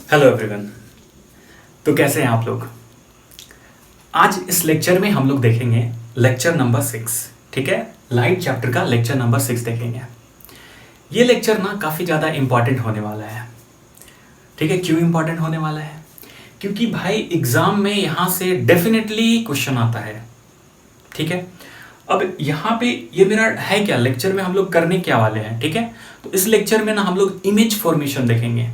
Hello everyone. तो कैसे हैं आप लोग? आज इस लेक्चर में हम लोग देखेंगे लेक्चर नंबर 6। ठीक है, लाइट चैप्टर का लेक्चर नंबर 6 देखेंगे। ये लेक्चर ना काफ़ी ज़्यादा इंपॉर्टेंट होने वाला है। ठीक है, क्यों इंपॉर्टेंट होने वाला है? क्योंकि भाई एग्जाम में यहाँ से डेफिनेटली क्वेश्चन आता है। ठीक है, अब यहाँ पे ये मेरा है क्या लेक्चर में हम लोग करने क्या वाले हैं। ठीक है, तो इस लेक्चर में ना हम लोग इमेज फॉर्मेशन देखेंगे।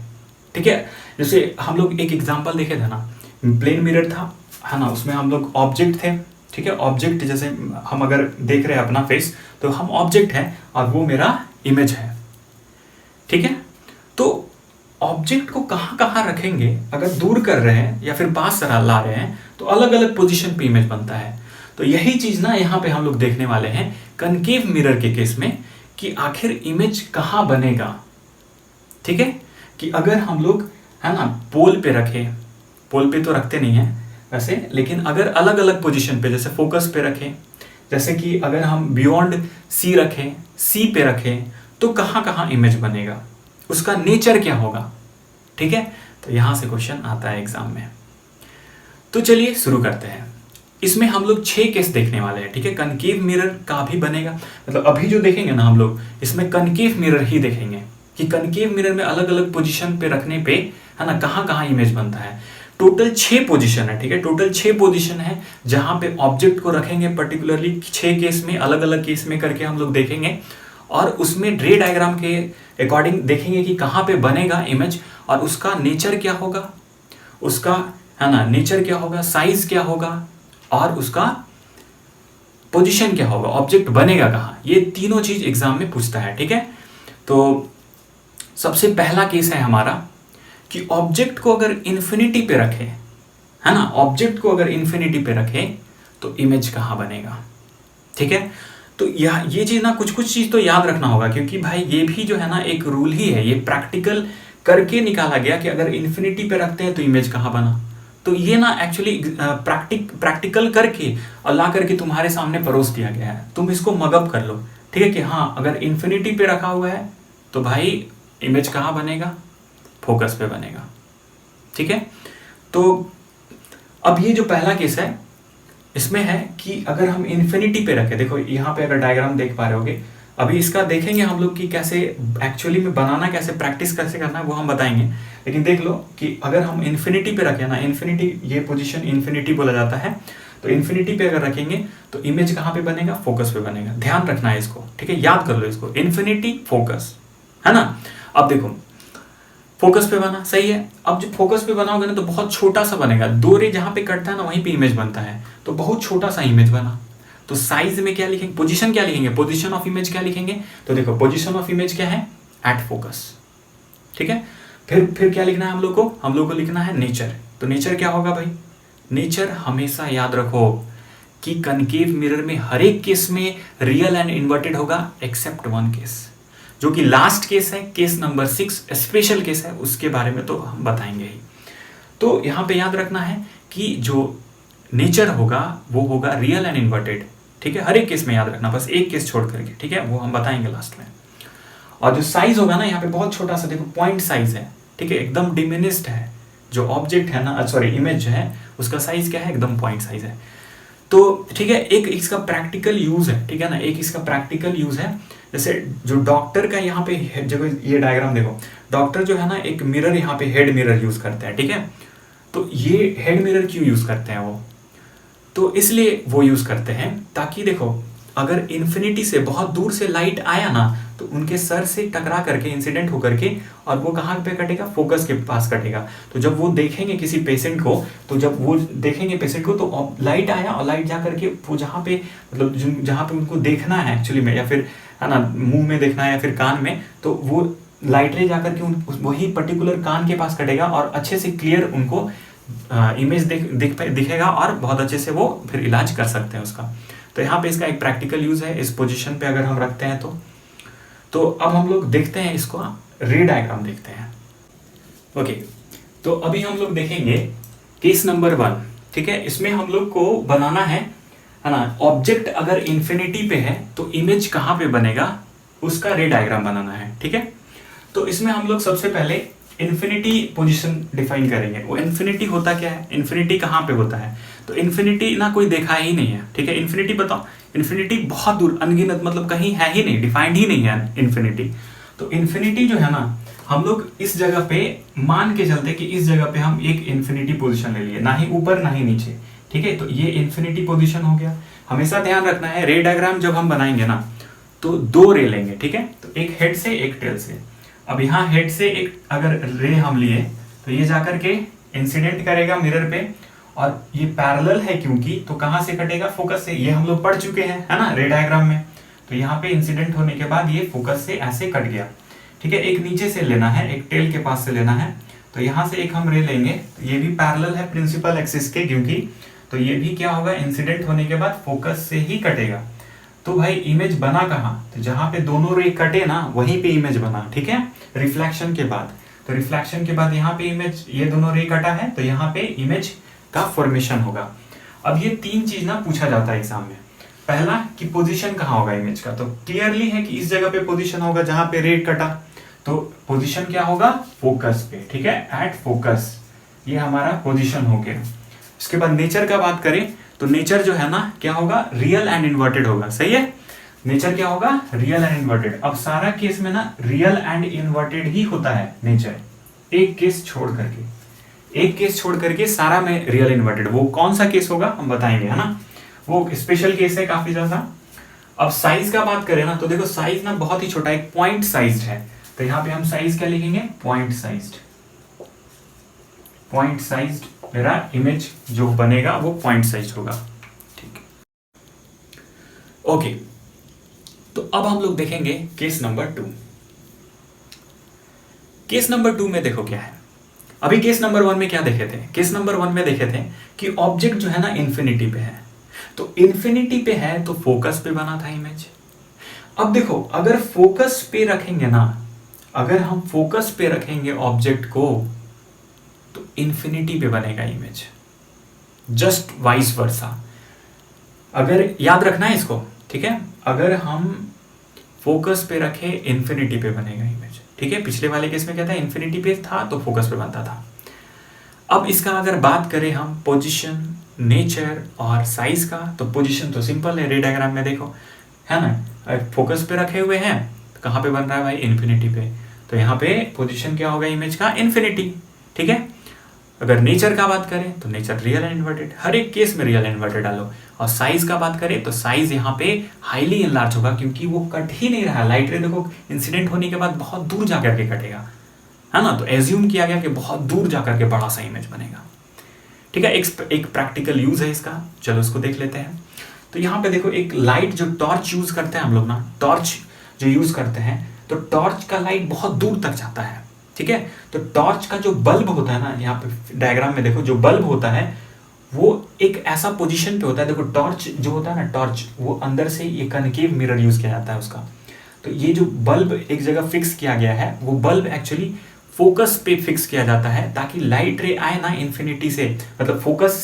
ठीक है, जैसे हम लोग एक एग्जांपल देखे थे ना, प्लेन मिरर था, है ना, उसमें हम लोग ऑब्जेक्ट थे। ठीक है, ऑब्जेक्ट जैसे हम अगर देख रहे हैं अपना फेस, तो हम ऑब्जेक्ट है और वो मेरा इमेज है। ठीक है, तो ऑब्जेक्ट को कहाँ कहाँ रखेंगे, अगर दूर कर रहे हैं या फिर पास ला रहे हैं, तो अलग अलग पोजीशन पे इमेज बनता है। तो यही चीज ना यहाँ पे हम लोग देखने वाले हैं कनकेव मिरर के केस में, कि आखिर इमेज कहाँ बनेगा। ठीक है, कि अगर हम लोग, है ना, पोल पे रखें, पोल पे तो रखते नहीं है वैसे, लेकिन अगर अलग अलग पोजीशन पे जैसे फोकस पे रखें, जैसे कि अगर हम बियॉन्ड सी रखें, सी पे रखें, तो कहाँ कहाँ इमेज बनेगा, उसका नेचर क्या होगा। ठीक है, तो यहां से क्वेश्चन आता है एग्जाम में। तो चलिए शुरू करते हैं। इसमें हम लोग 6 केस देखने वाले हैं। ठीक है, कनकेव मिरर का भी बनेगा, मतलब अभी जो देखेंगे ना हम लोग, इसमें कनकेव मिरर ही देखेंगे कि कनकेव मिरर में अलग अलग पोजीशन पे रखने पे, है ना, कहाँ कहाँ इमेज बनता है। टोटल 6 पोजीशन है। ठीक है, टोटल 6 पोजीशन है जहां पे ऑब्जेक्ट को रखेंगे, पर्टिकुलरली 6 केस में, अलग अलग केस में करके हम लोग देखेंगे, और उसमें रे डायग्राम के अकॉर्डिंग देखेंगे कि कहाँ पे बनेगा इमेज, और उसका नेचर क्या होगा, उसका, है ना, नेचर क्या होगा, साइज क्या होगा, और उसका पोजीशन क्या होगा, ऑब्जेक्ट बनेगा कहाँ। ये तीनों चीज एग्जाम में पूछता है। ठीक है, तो सबसे पहला केस है हमारा कि ऑब्जेक्ट को अगर इन्फिनिटी पे रखे, है ना, ऑब्जेक्ट को अगर इन्फिनिटी पे रखे तो इमेज कहाँ बनेगा। ठीक है, तो ये चीज ना कुछ कुछ चीज तो याद रखना होगा, क्योंकि भाई ये भी जो है ना एक रूल ही है, ये प्रैक्टिकल करके निकाला गया कि अगर इन्फिनिटी पे रखते हैं तो इमेज कहाँ बना। तो ये ना एक्चुअली प्रैक्टिकल करके और ला करके तुम्हारे सामने परोस दिया गया है, तुम इसको मगअप कर लो। ठीक है, कि हाँ अगर इन्फिनिटी पे रखा हुआ है तो भाई इमेज कहाँ बनेगा, फोकस पे बनेगा। ठीक है, तो अब ये जो पहला केस है इसमें है कि अगर हम इन्फिनिटी पे रखें, देखो यहाँ पे अगर डायग्राम देख पा रहे होगे, अभी इसका देखेंगे हम लोग कि कैसे एक्चुअली में बनाना, कैसे प्रैक्टिस कैसे करना है वो हम बताएंगे। लेकिन देख लो कि अगर हम इन्फिनिटी पे रखें ना, इन्फिनिटी, ये पोजीशन इन्फिनिटी बोला जाता है, तो इन्फिनिटी पे अगर रखेंगे तो इमेज कहाँ पे बनेगा, फोकस पे बनेगा। ध्यान रखना है इसको। ठीक है, याद कर लो इसको, इन्फिनिटी फोकस, है ना। अब देखो फोकस पे बना, सही है। अब जब फोकस पे बनाओगे ना तो बहुत छोटा सा बनेगा, दो रे जहां पे कटता है ना वहीं पे इमेज बनता है, तो बहुत छोटा सा इमेज बना। तो साइज में क्या लिखेंगे, पोजीशन क्या लिखेंगे, पोजीशन ऑफ इमेज क्या लिखेंगे, तो देखो पोजीशन ऑफ इमेज क्या है, एट फोकस। ठीक है, फिर क्या लिखना है हम लोग को लिखना है नेचर। तो नेचर क्या होगा भाई, नेचर हमेशा याद रखो कि कनकेव मिरर में हर एक केस में रियल एंड इन्वर्टेड होगा, एक्सेप्ट वन केस, जो कि लास्ट केस है, केस नंबर 6 स्पेशल केस है, उसके बारे में तो हम बताएंगे ही। तो यहां पे याद रखना है कि जो नेचर होगा वो होगा रियल एंड इन्वर्टेड। ठीक है, हर एक केस में याद रखना, बस एक केस छोड़ करके। ठीक है, वो हम बताएंगे लास्ट में। और जो साइज होगा ना यहाँ पे बहुत छोटा सा, देखो पॉइंट साइज है। ठीक है, एकदम डिमिनिस्ड है जो ऑब्जेक्ट है ना, सॉरी इमेज है, उसका साइज क्या है, एकदम पॉइंट साइज है। तो ठीक है, एक इसका प्रैक्टिकल यूज है। ठीक है ना, एक इसका प्रैक्टिकल यूज है, जैसे जो डॉक्टर का यहाँ पे जब ये डायग्राम देखो, डॉक्टर जो है ना एक मिरर यहाँ पे हेड मिरर यूज करते हैं। ठीक है, तो ये हेड मिरर क्यों यूज करते हैं वो, तो इसलिए वो यूज करते हैं ताकि देखो अगर इन्फिनिटी से बहुत दूर से लाइट आया ना तो उनके सर से टकरा करके, इंसिडेंट होकर के, और वो कहाँ पे कटेगा, फोकस के पास कटेगा। तो जब वो देखेंगे किसी पेशेंट को, तो जब वो देखेंगे पेशेंट को तो लाइट आया और लाइट जा करके वो जहाँ पे, मतलब जहाँ पे उनको देखना है एक्चुअली में, या फिर है ना मुंह में देखना है या फिर कान में, तो वो लाइट रे जाकर के वही पर्टिकुलर कान के पास कटेगा और अच्छे से क्लियर उनको इमेज दिखेगा और बहुत अच्छे से वो फिर इलाज कर सकते हैं उसका। तो यहाँ पे इसका एक प्रैक्टिकल यूज है, इस पोजीशन पे अगर हम रखते हैं तो अब हम लोग देखते हैं इसको, रे डायग्राम देखते हैं। ओके, तो अभी हम लोग देखेंगे केस नंबर 1। ठीक है, इसमें हम लोग को बनाना है ना, ऑब्जेक्ट अगर इन्फिनिटी पे है तो इमेज कहाँ पे बनेगा, उसका रे डायग्राम बनाना है। ठीक है, तो इसमें हम लोग सबसे पहले इन्फिनिटी पोजीशन डिफाइन करेंगे। वो इन्फिनिटी होता क्या है, इन्फिनिटी कहाँ पे होता है, तो इन्फिनिटी ना कोई देखा ही नहीं है, ठीक है। इन्फिनिटी बताओ, इन्फिनिटी बहुत दूर अनगिनत, मतलब कहीं है ही नहीं, डिफाइंड ही नहीं है इन्फिनिटी। तो इन्फिनिटी जो है ना, हम लोग इस जगह पे मान के चलते कि इस जगह पे हम एक इन्फिनिटी पोजीशन ले लिए, ना ही ऊपर ना ही नीचे, ठीक है। तो ये इन्फिनिटी पोजीशन हो गया। हमेशा ध्यान रखना है, रे डायग्राम जब हम बनाएंगे ना तो दो रे लेंगे, ठीक है। तो एक हेड से एक टेल से। अब यहाँ हेड से एक अगर रे हम लिए तो ये जाकर के इंसिडेंट करेगा मिरर पे, और ये पैरेलल है क्योंकि, तो कहां से कटेगा, फोकस से। ये हम लोग पढ़ चुके हैं, है ना, रे डायग्राम में। तो यहाँ पे इंसिडेंट होने के बाद ये फोकस से ऐसे कट गया, ठीक है। एक नीचे से लेना है, एक टेल के पास से लेना है। तो यहाँ से एक हम रे लेंगे, तो ये भी पैरेलल है प्रिंसिपल एक्सिस के क्योंकि, तो ये भी क्या होगा, इंसिडेंट होने के बाद फोकस से ही कटेगा। तो भाई इमेज बना कहाँ, तो जहां पे दोनों रे कटे ना वहीं पे इमेज बना, ठीक है, रिफ्लेक्शन के बाद। तो रिफ्लेक्शन के बाद यहाँ पे इमेज, ये दोनों रे कटा है तो यहाँ पे इमेज का फॉर्मेशन होगा। अब ये तीन चीज ना पूछा जाता है एग्जाम में। पहला कि पोजीशन कहाँ होगा इमेज का, तो क्लियरली है कि इस जगह पे पोजीशन होगा जहां पे रे कटा, तो पोजीशन क्या होगा, फोकस पे, ठीक है, एट फोकस, ये हमारा पोजीशन हो गया। इसके बाद नेचर का बात करें तो नेचर जो है ना क्या होगा, रियल एंड इन्वर्टेड होगा, सही है। नेचर क्या होगा, रियल एंड इन्वर्टेड। अब सारा केस में ना रियल एंड इन्वर्टेड ही होता है नेचर, एक केस छोड़ करके, एक केस छोड़ करके सारा में रियल इन्वर्टेड। वो कौन सा केस होगा हम बताएंगे, है ना, वो स्पेशल केस है काफी ज्यादा। अब साइज का बात करें ना तो देखो साइज ना बहुत ही छोटा, एक पॉइंट साइज है। तो यहाँ पे हम साइज क्या लिखेंगे, पॉइंट साइज्ड। पॉइंट साइज्ड मेरा इमेज जो बनेगा वो पॉइंट साइज होगा, ठीक है। ओके, तो अब हम लोग देखेंगे केस नंबर 2। केस नंबर 2 में देखो क्या है। अभी केस नंबर 1 में क्या देखे थे, केस नंबर 1 में देखे थे कि ऑब्जेक्ट जो है ना इन्फिनिटी पे है, तो इन्फिनिटी पे है तो फोकस पे बना था इमेज। अब देखो अगर फोकस पे रखेंगे ना, अगर हम फोकस पे रखेंगे ऑब्जेक्ट को तो इन्फिनिटी पे बनेगा इमेज, जस्ट वाइस वर्सा। अगर याद रखना है इसको, ठीक है, अगर हम फोकस पे रखे इन्फिनिटी पे बनेगा इमेज, ठीक है। पिछले वाले केस में क्या था, इन्फिनिटी पे था तो फोकस पे बनता था। अब इसका अगर बात करें हम पोजीशन, नेचर और साइज का, तो पोजीशन तो सिंपल है, रे डायग्राम में देखो, है ना, फोकस पे रखे हुए हैं तो कहां पे बन रहा है भाई, इन्फिनिटी पे। तो यहाँ पे पोजीशन क्या होगा इमेज का, इन्फिनिटी, ठीक है। अगर नेचर का बात करें तो नेचर रियल एंड इन्वर्टेड, हर एक केस में रियल एंड इन्वर्टेड डालो। और साइज का बात करें तो साइज यहाँ पे हाईली इनलार्ज होगा क्योंकि वो कट ही नहीं रहा। लाइट रे देखो इंसिडेंट होने के बाद बहुत दूर जाकर के कटेगा, है ना, तो एज्यूम किया गया कि बहुत दूर जाकर के बड़ा सा इमेज बनेगा, ठीक है। एक प्रैक्टिकल यूज है इसका, चलो उसको देख लेते हैं। तो यहाँ पे देखो एक लाइट जो टॉर्च यूज करते हैं हम लोग ना, टॉर्च जो यूज करते हैं, तो टॉर्च का लाइट बहुत दूर तक जाता है, ठीक है। तो टॉर्च का जो बल्ब होता है ना, यहाँ पे डायग्राम में देखो जो बल्ब होता है वो एक ऐसा पोजीशन पे होता है। देखो टॉर्च जो होता है ना, टॉर्च वो अंदर से ये कनकेव मिरर यूज किया जाता है उसका। तो ये जो बल्ब एक जगह फिक्स किया गया है, वो बल्ब एक्चुअली फोकस पे फिक्स किया जाता है ताकि लाइट रे आए ना इन्फिनिटी से, मतलब फोकस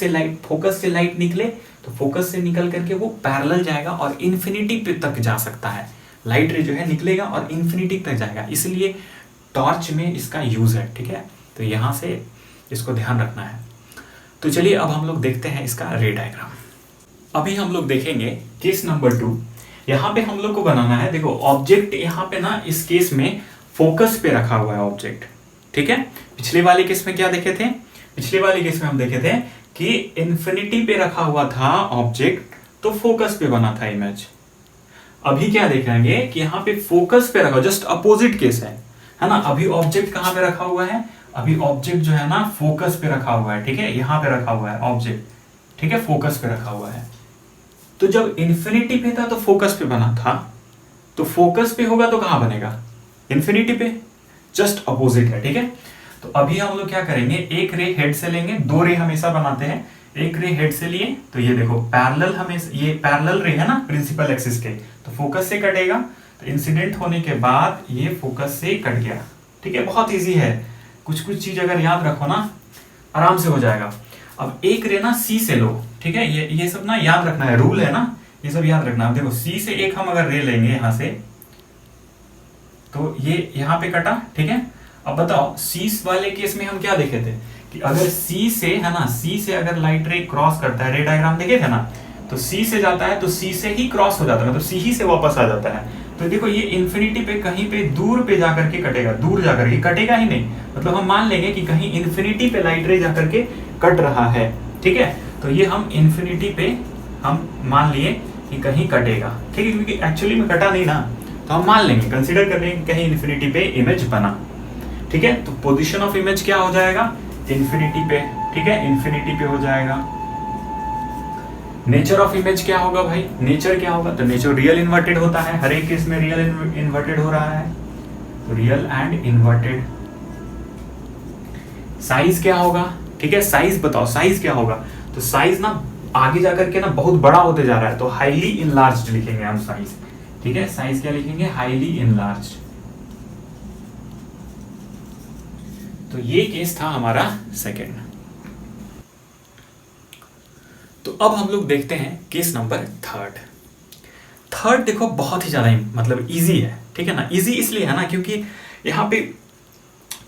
से लाइट निकले तो फोकस से निकल करके वो पैरेलल जाएगा और इन्फिनिटी पे तक जा सकता है। लाइट रे जो है निकलेगा और इन्फिनिटी तक जाएगा, इसलिए टॉर्च में इसका यूज है, ठीक है। तो यहां से इसको ध्यान रखना है। तो चलिए अब हम लोग देखते हैं इसका रे डायग्राम। अभी हम लोग देखेंगे केस नंबर 2। यहां पे हम लोग को बनाना है, देखो ऑब्जेक्ट यहां पे ना इस केस में फोकस पे रखा हुआ है ऑब्जेक्ट, ठीक है। पिछले वाले केस में क्या देखे थे, पिछले वाले केस में हम देखे थे कि इन्फिनिटी पे रखा हुआ था ऑब्जेक्ट तो फोकस पे बना था इमेज। अभी क्या देखेंगे कि यहाँ पे फोकस पे रखा, जस्ट अपोजिट केस है ना। अभी ऑब्जेक्ट कहां पे रखा हुआ है, अभी ऑब्जेक्ट जो है ना फोकस पे रखा हुआ है, ठीक है, यहां पे रखा हुआ है ऑब्जेक्ट, ठीक है, फोकस पे रखा हुआ है। तो जब इन्फिनिटी पे था तो फोकस पे बना था, तो फोकस पे होगा तो कहां बनेगा, इन्फिनिटी पे, जस्ट अपोजिट है, ठीक है। तो अभी हम लोग क्या करेंगे, एक रे हेड से लेंगे, दो रे हमेशा बनाते हैं, एक रे हेड से लिए तो ये देखो पैरेलल, हमेशा ये पैरेलल रे है ना प्रिंसिपल एक्सिस के, तो फोकस से कटेगा। तो इंसिडेंट होने के बाद ये फोकस से कट गया, ठीक है, बहुत इजी है। कुछ चीज अगर याद रखो ना आराम से हो जाएगा। अब एक रे ना सी से लो, ठीक है, ये सब ना याद रखना है, रूल है ना, ये सब याद रखना है। देखो सी से एक हम अगर रे लेंगे यहां से, तो ये यहां पे कटा, ठीक है। अब बताओ सी वाले केस में हम क्या देखे थे कि अगर सी से है ना, सी से अगर लाइट रे क्रॉस करता है, रे डायग्राम देखे थे ना, तो सी से जाता है तो सी से ही क्रॉस हो जाता है, मतलब सी ही से वापस आ जाता है। तो देखो ये इन्फिनिटी पे कहीं पे दूर पे जाकर के कटेगा, दूर जाकर के कटेगा ही नहीं, मतलब हम मान लेंगे कि कहीं इन्फिनिटी पे लाइट रे जाकर के कट रहा है, ठीक है। तो ये हम इन्फिनिटी पे हम मान लिए कि कहीं कटेगा, ठीक है, क्योंकि एक्चुअली में कटा नहीं ना, तो हम मान लेंगे, कंसीडर कर लेंगे कहीं इन्फिनिटी पे इमेज बना, ठीक है। तो पोजीशन ऑफ इमेज क्या हो जाएगा, इन्फिनिटी पे, ठीक है, इन्फिनिटी पे हो जाएगा। नेचर ऑफ इमेज क्या होगा भाई, नेचर क्या होगा, तो नेचर रियल इन्वर्टेड होता है, हर एक केस में रियल इन्वर्टेड हो रहा है, तो रियल एंड इन्वर्टेड। साइज क्या होगा, ठीक है, साइज बताओ साइज क्या होगा, तो साइज ना आगे जाकर के ना बहुत बड़ा होते जा रहा है, तो हाईली इनलार्ज्ड लिखेंगे हम साइज, ठीक है, साइज क्या लिखेंगे, हाईली इनलार्ज्ड। तो ये केस था हमारा सेकेंड। तो अब हम लोग देखते हैं केस नंबर थर्ड देखो बहुत ही ज्यादा मतलब इजी है, ठीक है ना, इजी इसलिए है ना क्योंकि यहाँ पे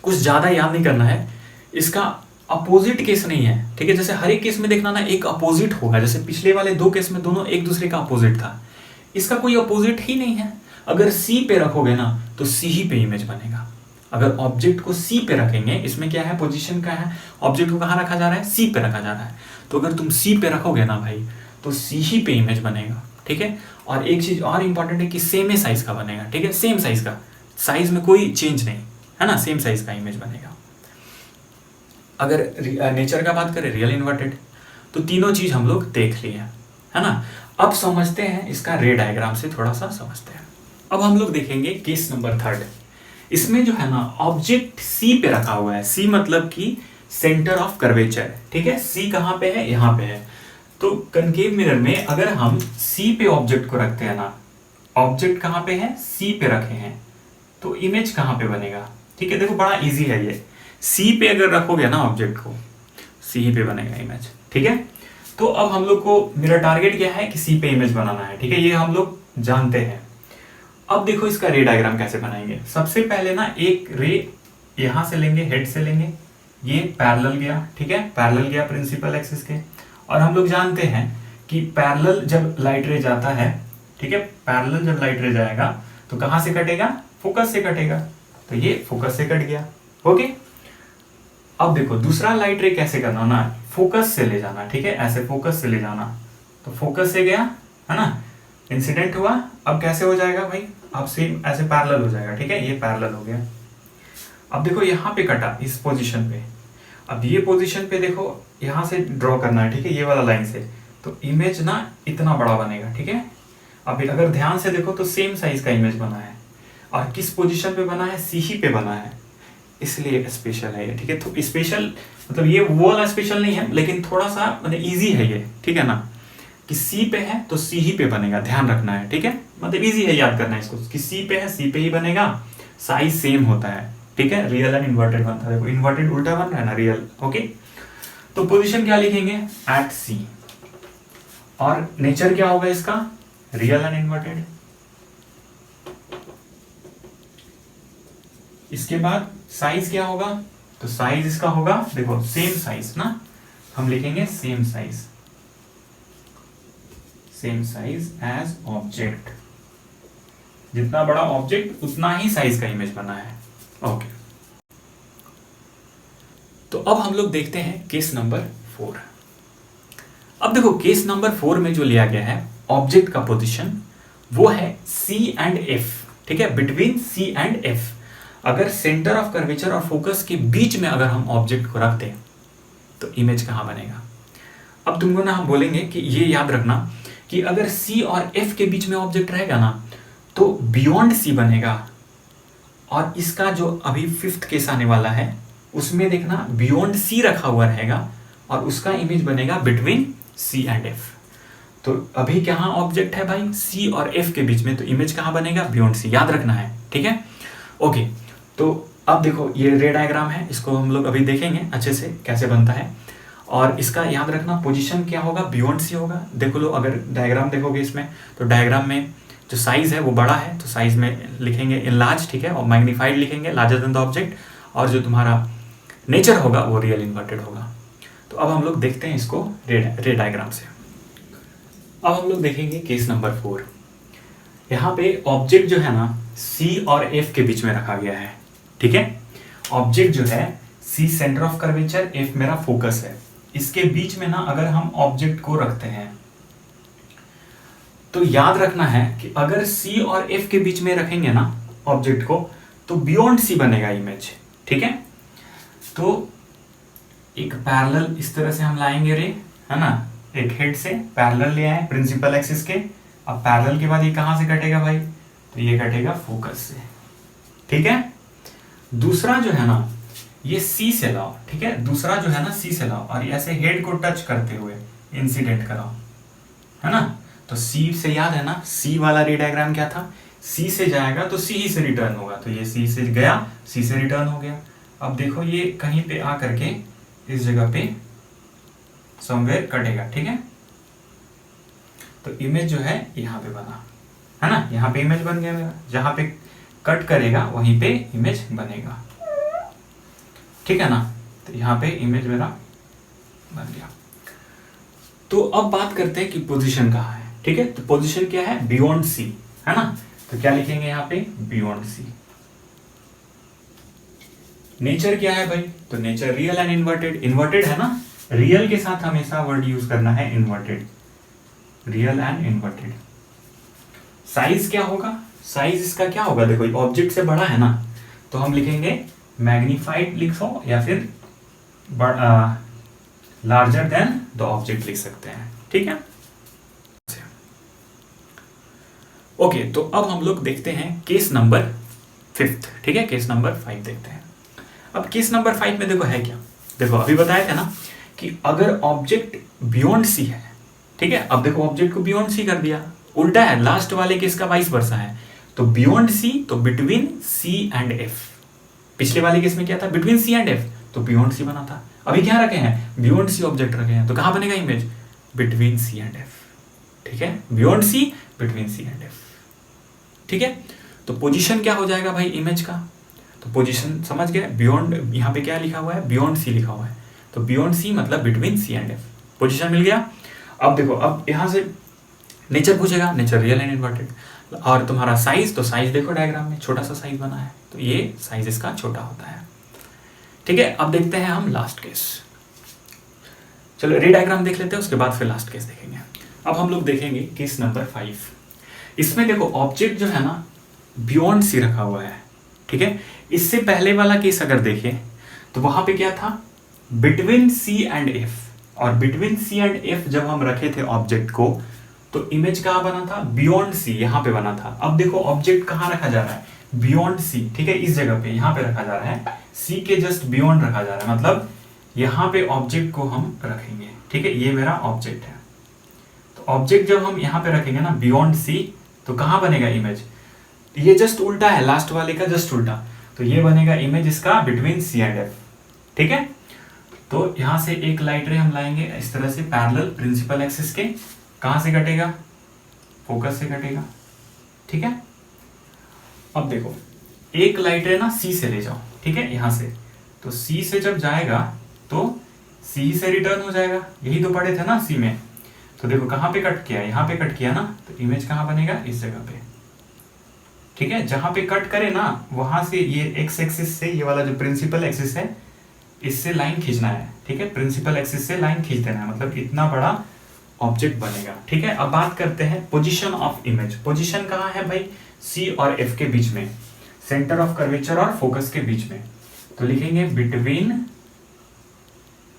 कुछ ज्यादा याद नहीं करना है, इसका अपोजिट केस नहीं है, ठीक है। जैसे हर एक केस में देखना ना एक अपोजिट होगा, जैसे पिछले वाले दो केस में दोनों एक दूसरे का अपोजिट था, इसका कोई अपोजिट ही नहीं है। अगर सी पे रखोगे ना तो सी ही पे इमेज बनेगा, अगर ऑब्जेक्ट को सी पे रखेंगे, इसमें क्या है पोजीशन क्या है, ऑब्जेक्ट को कहाँ रखा जा रहा है, सी पे रखा जा रहा है, तो अगर तुम सी पे रखोगे ना भाई तो सी ही पे इमेज बनेगा, ठीक है। और एक चीज और इंपॉर्टेंट है कि सेम साइज का बनेगा, ठीक है, सेम साइज का, साइज में कोई चेंज नहीं है ना, सेम साइज का इमेज बनेगा। अगर नेचर का बात करें रियल इन्वर्टेड, तो तीनों चीज हम लोग देख लिए है ना। अब समझते हैं इसका रे डायग्राम से थोड़ा सा समझते हैं। अब हम लोग देखेंगे केस नंबर थर्ड। इसमें जो है ना ऑब्जेक्ट सी पे रखा हुआ है, सी मतलब कि सेंटर ऑफ कर्वेचर, ठीक है, सी कहाँ पे है, यहाँ पे है। तो कनकेव मिरर में अगर हम सी पे ऑब्जेक्ट को रखते हैं ना, ऑब्जेक्ट कहाँ पे है, सी पे रखे हैं, तो इमेज कहाँ पे बनेगा, ठीक है। देखो बड़ा इजी है ये, सी पे अगर रखोगे ना ऑब्जेक्ट को, सी ही पे बनेगा इमेज, ठीक है। तो अब हम लोग को मेरा टारगेट क्या है कि सी पे इमेज बनाना है, ठीक है, ये हम लोग जानते हैं। अब देखो इसका रे डायग्राम कैसे बनाएंगे। सबसे पहले ना एक रे यहां से लेंगे, हेड से लेंगे, ये पैरेलल गया, ठीक है, पैरेलल गया प्रिंसिपल एक्सिस के, और हम लोग जानते हैं कि पैरेलल जब लाइट रे जाता है, ठीक है, पैरेलल जब लाइट रे जाएगा तो कहां से कटेगा, फोकस से कटेगा, तो ये फोकस से कट गया, ओके। अब देखो दूसरा लाइट रे कैसे करना ना, फोकस से ले जाना, ठीक है, ऐसे फोकस से ले जाना, तो फोकस से गया है ना, इंसिडेंट हुआ, अब कैसे हो जाएगा भाई, अब सेम ऐसे पैरेलल हो जाएगा, ठीक है, ये पैरेलल हो गया। अब देखो यहाँ पे कटा इस पोजीशन पे, अब ये पोजीशन पे देखो यहाँ से ड्रॉ करना है, ठीक है, ये वाला लाइन से, तो इमेज ना इतना बड़ा बनेगा, ठीक है। अब अगर ध्यान से देखो तो सेम साइज का इमेज बना है, और किस पोजीशन पे बना है, सी ही पे बना है, इसलिए स्पेशल है ये, ठीक है। तो स्पेशल मतलब ये वो वाला स्पेशल नहीं है, लेकिन थोड़ा सा मतलब इजी है ये, ठीक है ना, कि सी पे है तो सी ही पे बनेगा, ध्यान रखना है, ठीक है, मतलब इजी है याद करना है इसको, कि सी पे है सी पे ही बनेगा, साइज सेम होता है, ठीक है, रियल एंड इन्वर्टेड बनता है, देखो इन्वर्टेड उल्टा बन रहा है ना, रियल, ओके। तो पोजीशन क्या लिखेंगे, एट सी, और नेचर क्या होगा इसका, रियल एंड इन्वर्टेड। इसके बाद साइज क्या होगा, तो साइज इसका होगा देखो सेम साइज ना, हम लिखेंगे same size, same size as object, जितना बड़ा ऑब्जेक्ट उतना ही साइज का इमेज बना है, ओके। तो अब हम लोग देखते हैं केस नंबर 4। अब देखो केस नंबर 4 में जो लिया गया है ऑब्जेक्ट का पोजीशन वो है सी एंड एफ, ठीक है, बिटवीन सी एंड एफ। अगर सेंटर ऑफ कर्वेचर और फोकस के बीच में अगर हम ऑब्जेक्ट को रखते हैं तो इमेज कहां बनेगा। अब तुमको ना हम बोलेंगे कि ये याद रखना कि अगर C और F के बीच में ऑब्जेक्ट रहेगा ना तो बियॉन्ड C बनेगा, और इसका जो अभी 5th केस आने वाला है उसमें देखना बियॉन्ड C रखा हुआ रहेगा और उसका इमेज बनेगा बिटवीन C एंड F। तो अभी कहाँ ऑब्जेक्ट है भाई, C और F के बीच में, तो इमेज कहाँ बनेगा, बियॉन्ड C, याद रखना है, ठीक है, ओके। तो अब देखो ये रे डायग्राम है, इसको हम लोग अभी देखेंगे अच्छे से कैसे बनता है, और इसका याद रखना पोजीशन क्या होगा, बियॉन्ड सी होगा। देखो लो अगर डायग्राम देखोगे इसमें तो डायग्राम में जो साइज है वो बड़ा है, तो साइज में लिखेंगे इनलार्ज, ठीक है, और मैग्नीफाइड लिखेंगे लार्जर देन द ऑब्जेक्ट, और जो तुम्हारा नेचर होगा वो रियल इन्वर्टेड होगा। तो अब हम लोग देखते हैं इसको रे डायग्राम से। अब हम लोग देखेंगे केस नंबर 4। यहाँ पे ऑब्जेक्ट जो है ना सी और एफ के बीच में रखा गया है, ठीक है। ऑब्जेक्ट जो है C centre of curvature, F मेरा फोकस है, इसके बीच में ना अगर हम ऑब्जेक्ट को रखते हैं तो याद रखना है कि अगर सी और एफ के बीच में रखेंगे ना ऑब्जेक्ट को तो बियॉन्ड सी बनेगा इमेज, ठीक है। तो एक पैरेलल इस तरह से हम लाएंगे रे, है ना, एक हेड से पैरेलल ले आए प्रिंसिपल एक्सिस के। अब पैरेलल के बाद ये कहां से कटेगा भाई, तो ये कटेगा फोकस से, ठीक है। दूसरा जो है ना ये सी से लाओ, ठीक है, दूसरा जो है ना सी से लाओ और ऐसे हेड को टच करते हुए इंसिडेंट कराओ, है ना। तो सी से याद है ना, सी वाला रे डायग्राम क्या था, सी से जाएगा तो सी ही से रिटर्न होगा, तो ये सी से गया सी से रिटर्न हो गया। अब देखो ये कहीं पे आ करके इस जगह पे समवेयर कटेगा, ठीक है। तो इमेज जो है यहाँ पे बना, है ना, यहाँ पे इमेज बन गया मेरा, जहां पे कट करेगा वहीं पे इमेज बनेगा, ठीक है ना। तो यहाँ पे इमेज मेरा बन गया। तो अब बात करते हैं कि पोजीशन कहाँ है, ठीक है। तो पोजीशन क्या है, बियॉन्ड सी, है ना। तो क्या लिखेंगे यहाँ पे, बियॉन्ड सी। नेचर क्या है भाई, तो nature real and inverted, inverted है ना, रियल के साथ हमेशा वर्ड यूज करना है inverted, real and inverted. Size क्या होगा, साइज इसका क्या होगा, देखो ऑब्जेक्ट से बड़ा है ना, तो हम लिखेंगे मैग्निफाइड लिखो या फिर लार्जर देन द ऑब्जेक्ट लिख सकते हैं, ठीक है। ओके, तो अब हम लोग देखते हैं केस नंबर 5, ठीक है, केस नंबर 5 देखते हैं। अब केस नंबर 5 में देखो है क्या, देखो अभी बताया था ना कि अगर ऑब्जेक्ट बियॉन्ड सी है, ठीक है। अब देखो ऑब्जेक्ट को बियॉन्ड सी कर दिया, उल्टा है, लास्ट वाले केस का वाइस वर्सा है। तो बियॉन्ड सी तो बिटवीन सी एंड एफ, पिछले वाले केस में क्या था, बिटवीन सी एंड एफ, तो बियॉन्ड सी बना था। अभी क्या रखे हैं, बियॉन्ड सी ऑब्जेक्ट रखे हैं, तो कहां बनेगा image, between C and F, ठीक है, beyond C between C and F, ठीक है। तो पोजीशन क्या हो जाएगा भाई इमेज का, तो पोजीशन समझ गए, बियॉन्ड यहाँ पे क्या लिखा हुआ है, बियॉन्ड सी लिखा हुआ है, तो बियॉन्ड सी मतलब between C and F, position मिल गया। अब देखो, अब यहां से नेचर पूछेगा, नेचर रियल एंड इन्वर्टेड, और तुम्हारा साइज, तो साइज देखो डायग्राम में छोटा सा साइज बना है, तो ये साइज इसका छोटा होता है, ठीक है। अब देखते हैं हम लास्ट केस, चलो रे डायग्राम देख लेते हैं, उसके बाद फिर लास्ट केस देखेंगे। अब हम लोग देखेंगे केस नंबर 5। इसमें देखो ऑब्जेक्ट जो है ना बियॉन्ड सी रखा हुआ है, ठीक है। इससे पहले वाला केस अगर देखें तो वहां पे क्या था, बिटवीन सी एंड एफ, और बिटवीन सी एंड एफ जब हम रखे थे ऑब्जेक्ट को तो इमेज कहां बना था, बियॉन्ड सी, यहां पे बना था। अब देखो ऑब्जेक्ट कहां रखा जा रहा है, बियॉन्ड सी, ठीक है, इस जगह पे यहां पे रखा जा रहा है, सी के जस्ट बियॉन्ड रखा जा रहा है, मतलब यहां पे ऑब्जेक्ट को हम रखेंगे, ठीक है, ये मेरा ऑब्जेक्ट है। तो ऑब्जेक्ट जब हम यहां पे रखेंगे ना बियॉन्ड सी, तो कहां बनेगा इमेज, ये जस्ट उल्टा है, लास्ट वाले का जस्ट उल्टा, तो ये बनेगा इमेज इसका बिटवीन सी एंड एफ, ठीक है। तो यहां से एक लाइट रे हम लाएंगे इस तरह से पैरेलल प्रिंसिपल एक्सिस के, कहां से कटेगा, फोकस से कटेगा, ठीक है। अब देखो एक लाइट रे ना सी से ले जाओ, ठीक है, यहां से, तो सी से जब जाएगा तो सी से रिटर्न हो जाएगा, यही तो पढ़े थे ना सी में। तो देखो कहां पे कट किया, यहां पे कट किया ना, तो इमेज कहां बनेगा, इस जगह पे, ठीक है। जहां पे कट करे ना वहां से ये एक्स एक्सिस से, ये वाला जो प्रिंसिपल एक्सिस है, इससे लाइन खींचना है, ठीक है, प्रिंसिपल एक्सिस से लाइन खींच देना है, मतलब इतना बड़ा ऑब्जेक्ट बनेगा, ठीक है। अब बात करते हैं पोजीशन ऑफ इमेज, पोजीशन कहां है भाई, सी और एफ के बीच में, सेंटर ऑफ कर्वेचर और फोकस के बीच में, तो लिखेंगे बिटवीन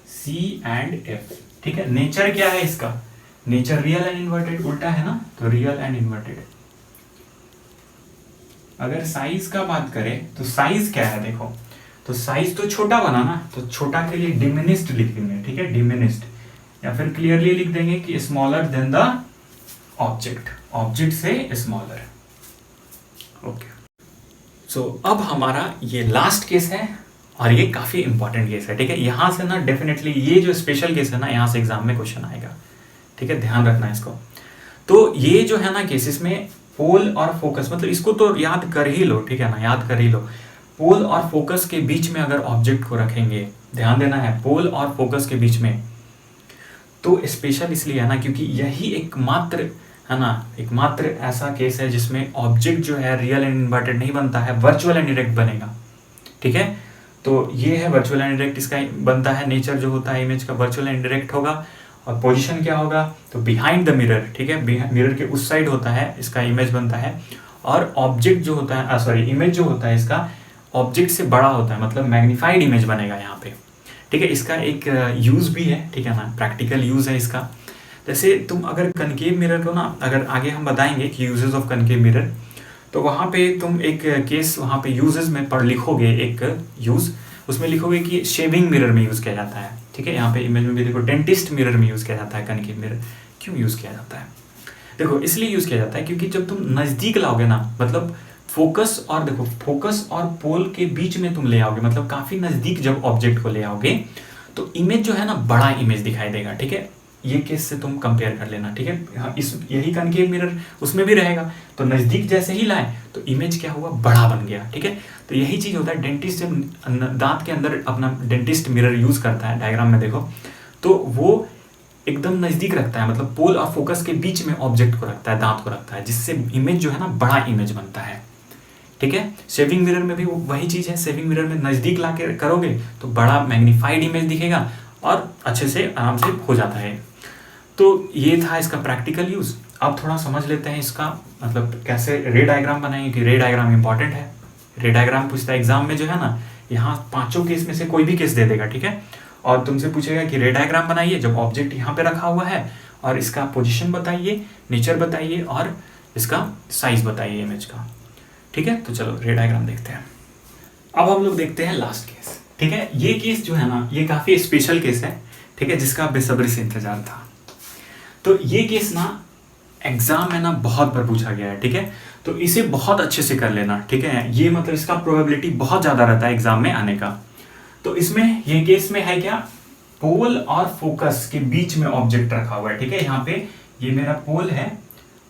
सी एंड एफ, ठीक है। नेचर क्या है इसका, नेचर रियल एंड इन्वर्टेड, उल्टा है ना, तो रियल एंड इन्वर्टेड। अगर साइज का बात करें तो साइज क्या है, देखो तो साइज तो छोटा बना ना, तो छोटा के लिए डिमिनिस्ड लिख देंगे, ठीक है, डिमिनिस्ड, या फिर क्लियरली लिख देंगे कि smaller than the object, object से स्मॉलर, ओके। सो अब हमारा ये लास्ट केस है और ये काफी इंपॉर्टेंट केस है, ठीक है। यहां से ना डेफिनेटली ये जो स्पेशल केस है ना, यहां से एग्जाम में क्वेश्चन आएगा, ठीक है, ध्यान रखना इसको। तो ये जो है ना केसेस में पोल और फोकस, मतलब इसको तो याद कर ही लो, ठीक है ना, याद कर ही लो। पोल और फोकस के बीच में अगर ऑब्जेक्ट को रखेंगे, ध्यान देना है, पोल और फोकस के बीच में, तो स्पेशल इसलिए है ना क्योंकि यही एकमात्र है ना, एकमात्र ऐसा केस है जिसमें ऑब्जेक्ट जो है रियल एंड इन्वर्टेड नहीं बनता है, वर्चुअल एंड डायरेक्ट बनेगा। ठीक है, तो ये है वर्चुअल एंड डायरेक्ट, इसका बनता है, नेचर जो होता है इमेज का वर्चुअल एंड डायरेक्ट होगा। और पोजीशन क्या होगा, तो बिहाइंड द मिरर, ठीक है, मिरर के उस साइड होता है इसका इमेज बनता है। और ऑब्जेक्ट जो होता है, सॉरी, इमेज जो होता है इसका ऑब्जेक्ट से बड़ा होता है, मतलब मैग्नीफाइड इमेज बनेगा यहाँ पे। ठीक है, इसका एक यूज भी है, ठीक है ना, प्रैक्टिकल यूज है इसका। जैसे तुम अगर कनकेव मिरर को ना, अगर आगे हम बताएंगे कि यूजेस ऑफ कनकेव मिरर, तो वहाँ पे तुम एक केस वहाँ पे यूजेस में पढ़ लिखोगे, एक यूज उसमें लिखोगे कि शेविंग मिरर में यूज किया जाता है। ठीक है, यहाँ पे इमेज में भी देखो डेंटिस्ट मिरर में यूज किया जाता है कनकेव मिरर। क्यों यूज किया जाता है, देखो इसलिए यूज किया जाता है क्योंकि जब तुम नजदीक लाओगे ना, मतलब फोकस और देखो फोकस और पोल के बीच में तुम ले आओगे, मतलब काफी नजदीक जब ऑब्जेक्ट को ले आओगे तो इमेज जो है ना बड़ा इमेज दिखाई देगा। ठीक है, ये केस से तुम कंपेयर कर लेना। ठीक है, इस यही कनकेव मिरर उसमें भी रहेगा, तो नजदीक जैसे ही लाए तो इमेज क्या हुआ, बड़ा बन गया। ठीक है, तो यही चीज होता है, डेंटिस्ट जब दांत के अंदर अपना डेंटिस्ट मिरर यूज करता है, डायग्राम में देखो, तो वो एकदम नजदीक रखता है, मतलब पोल और फोकस के बीच में ऑब्जेक्ट को रखता है, दांत को रखता है, जिससे इमेज जो है ना बड़ा इमेज बनता है। ठीक है, शेविंग मिरर में भी वही चीज है, शेविंग मिरर में नजदीक ला के करोगे तो बड़ा मैग्नीफाइड इमेज दिखेगा और अच्छे से आराम से हो जाता है। तो ये था इसका प्रैक्टिकल यूज। अब थोड़ा समझ लेते हैं इसका मतलब कैसे रे डायग्राम बनाएंगे, कि रे डायग्राम इंपॉर्टेंट है। रे डायग्राम पूछता है एग्जाम में जो है ना, यहाँ पांचों केस में से कोई भी केस दे देगा। ठीक है, और तुमसे पूछेगा कि रे डायग्राम बनाइए जब ऑब्जेक्ट यहाँ पे रखा हुआ है, और इसका पोजीशन बताइए, नेचर बताइए, और इसका साइज बताइए इमेज का। ठीक है, तो चलो रे डायग्राम देखते हैं। अब हम लोग देखते हैं लास्ट केस। ठीक है, ये केस जो है ना ये काफी स्पेशल केस है। ठीक है, जिसका बेसब्री से इंतजार था। तो ये केस ना एग्जाम में ना बहुत बार पूछा गया है। ठीक है, तो इसे बहुत अच्छे से कर लेना। ठीक है, ये मतलब इसका प्रोबेबिलिटी बहुत ज्यादा रहता है एग्जाम में आने का। तो इसमें ये केस में है क्या, पोल और फोकस के बीच में ऑब्जेक्ट रखा हुआ है। ठीक है, यहाँ पे ये मेरा पोल है,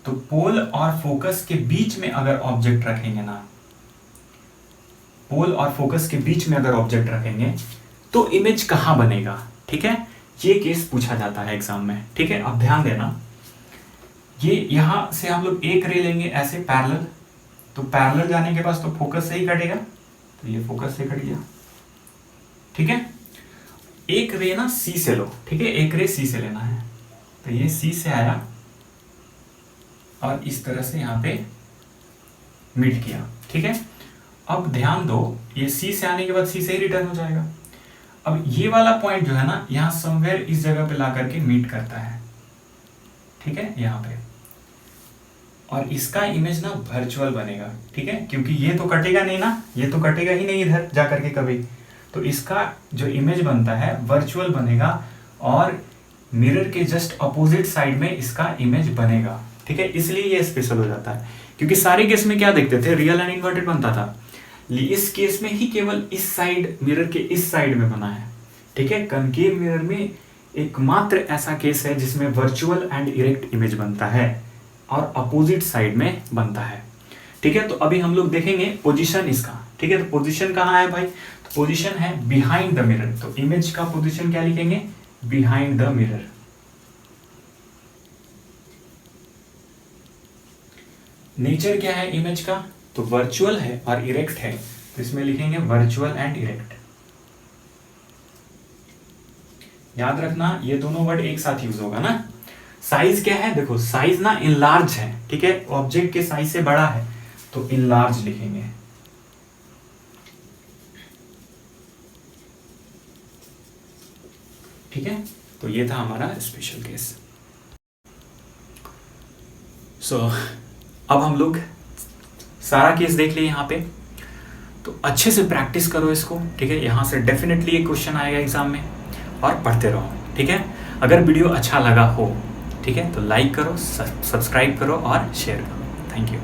तो पोल और फोकस के बीच में अगर ऑब्जेक्ट रखेंगे ना, पोल और फोकस के बीच में अगर ऑब्जेक्ट रखेंगे तो इमेज कहां बनेगा। ठीक है, ये केस पूछा जाता है एग्जाम में। ठीक है, अब ध्यान देना, ये यहां से हम लोग एक रे लेंगे ऐसे पैरेलल, तो पैरेलल जाने के पास तो फोकस से ही कटेगा, तो ये फोकस से कट गया। ठीक है, एक रे ना सी से लो। ठीक है, एक रे सी से लेना है, तो ये सी से आया और इस तरह से यहां पे मीट किया। ठीक है, अब ध्यान दो, ये सी से आने के बाद सी से ही रिटर्न हो जाएगा। अब ये वाला पॉइंट जो है ना यहां समवेयर इस जगह पे ला करके मीट करता है। ठीक है, यहां पे, और इसका इमेज ना वर्चुअल बनेगा। ठीक है, क्योंकि ये तो कटेगा नहीं ना, ये तो कटेगा ही नहीं इधर जा करके कभी, तो इसका जो इमेज बनता है वर्चुअल बनेगा और मिरर के जस्ट अपोजिट साइड में इसका इमेज बनेगा। ठीक है, इसलिए ये स्पेशल हो जाता है, क्योंकि सारे केस में क्या देखते थे, रियल एंड इन्वर्टेड बनता था। इस केस में ही केवल इस साइड, मिरर के इस साइड में बना है। ठीक है, कनकेव मिरर में एकमात्र ऐसा केस है जिसमें वर्चुअल एंड इरेक्ट इमेज बनता है और अपोजिट साइड में बनता है। ठीक है, तो अभी हम लोग देखेंगे पोजीशन इसका। ठीक है, तो पोजीशन कहाँ है भाई, तो पोजीशन है बिहाइंड द मिरर। तो इमेज का पोजीशन क्या लिखेंगे, बिहाइंड द मिरर। नेचर क्या है इमेज का, तो वर्चुअल है और इरेक्ट है, तो इसमें लिखेंगे वर्चुअल एंड इरेक्ट। याद रखना ये दोनों वर्ड एक साथ यूज होगा ना। साइज क्या है, देखो साइज ना इनलार्ज है। ठीक है, ऑब्जेक्ट के साइज से बड़ा है तो इनलार्ज लिखेंगे। ठीक है, तो ये था हमारा स्पेशल केस। अब हम लोग सारा केस देख लिए यहाँ पे, तो अच्छे से प्रैक्टिस करो इसको। ठीक है, यहाँ से डेफिनेटली एक क्वेश्चन आएगा एग्जाम में, और पढ़ते रहो। ठीक है, अगर वीडियो अच्छा लगा हो, ठीक है, तो लाइक करो, सब्सक्राइब करो और शेयर करो। Thank you.